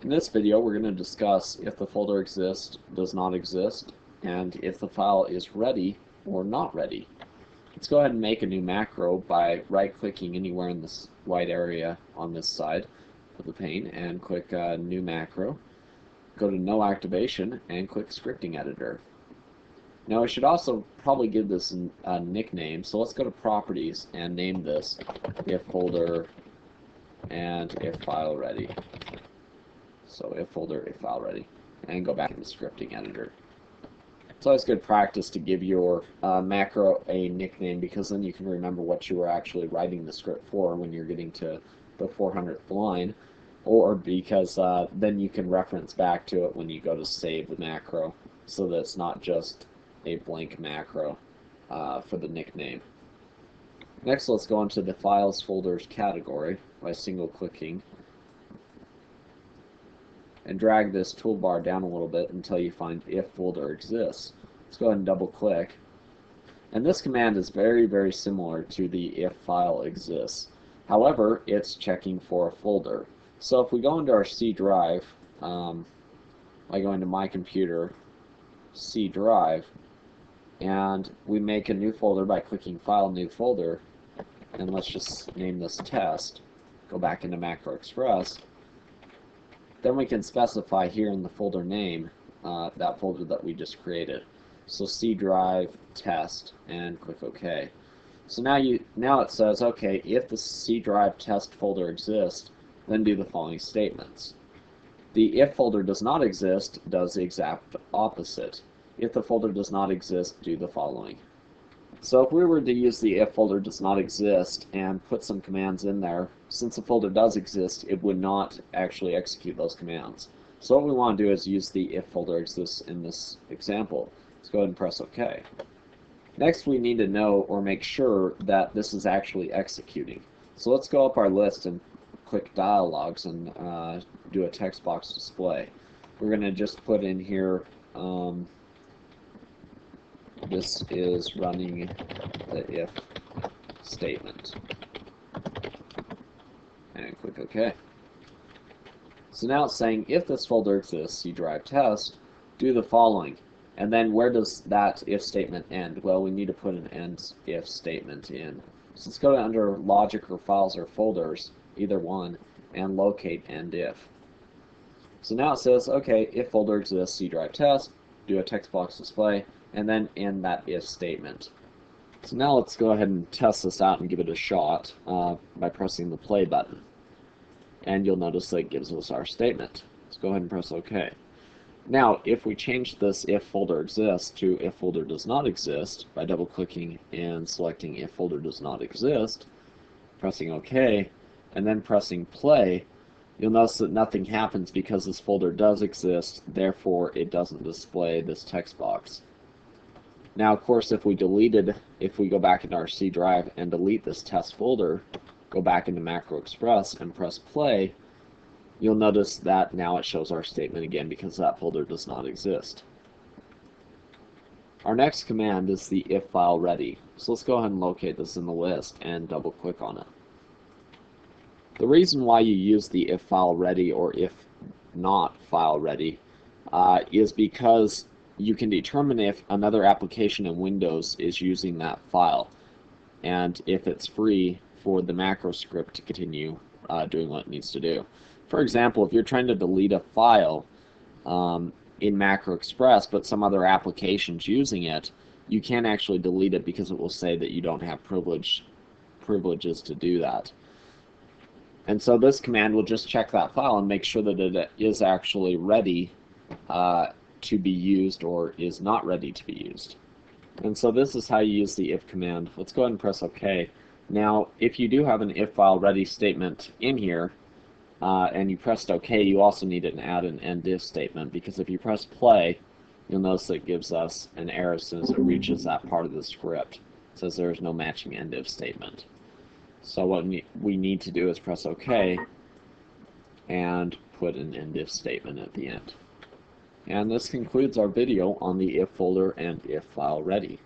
In this video, we're going to discuss if the folder exists, does not exist, and if the file is ready or not ready. Let's go ahead and make a new macro by right-clicking anywhere in this white area on this side of the pane and click New Macro. Go to No Activation and click Scripting Editor. Now I should also probably give this a nickname, so let's go to Properties and name this IfFolder and IfFileReady. So IfFolder, IfFileReady, and go back into Scripting Editor. It's always good practice to give your macro a nickname, because then you can remember what you were actually writing the script for when you're getting to the 400th line, or because then you can reference back to it when you go to save the macro, so that it's not just a blank macro for the nickname. Next, let's go into the Files Folders category by single-clicking and drag this toolbar down a little bit until you find if folder exists. Let's go ahead and double click. And this command is very, very similar to the if file exists. However, it's checking for a folder. So if we go into our C drive, by going to My Computer, C drive, and we make a new folder by clicking File, New Folder, and let's just name this Test, go back into Macro Express, then we can specify here in the folder name that folder that we just created. So C drive test and click OK. So now it says, okay, if the C drive test folder exists, then do the following statements. The if folder does not exist does the exact opposite. If the folder does not exist, do the following. So if we were to use the if folder does not exist and put some commands in there, since the folder does exist, it would not actually execute those commands. So what we want to do is use the if folder exists in this example. Let's go ahead and press OK. Next, we need to know or make sure that this is actually executing. So let's go up our list and click Dialogues and do a text box display. We're going to just put in here this is running the if statement, and click OK. So now it's saying if this folder exists, C drive test, do the following. And then where does that if statement end? Well, we need to put an end if statement in. So let's go to under Logic or Files or Folders, either one, and locate end if. So now it says, okay, if folder exists, C drive test, do a text box display, and then end that if statement. So now let's go ahead and test this out and give it a shot by pressing the play button. And you'll notice that it gives us our statement. Let's go ahead and press OK. Now, if we change this if folder exists to if folder does not exist by double clicking and selecting if folder does not exist, pressing OK, and then pressing play, you'll notice that nothing happens because this folder does exist, therefore it doesn't display this text box. Now, of course, if we go back into our C drive and delete this test folder, go back into Macro Express and press play, you'll notice that now it shows our statement again because that folder does not exist. Our next command is the IfFileReady. So let's go ahead and locate this in the list and double click on it. The reason why you use the IfFileReady or if not FileReady is because you can determine if another application in Windows is using that file, and if it's free for the macro script to continue doing what it needs to do. For example, if you're trying to delete a file in Macro Express, but some other application's using it, you can't actually delete it because it will say that you don't have privileges to do that. And so this command will just check that file and make sure that it is actually ready to be used or is not ready to be used. And so this is how you use the if command. Let's go ahead and press OK. Now, if you do have an IfFileReady statement in here and you pressed OK, you also need to add an end if statement, because if you press play, you'll notice that it gives us an error as soon as it reaches that part of the script. It says there is no matching end if statement. So what we need to do is press OK and put an end if statement at the end. And this concludes our video on the if folder and IfFileReady.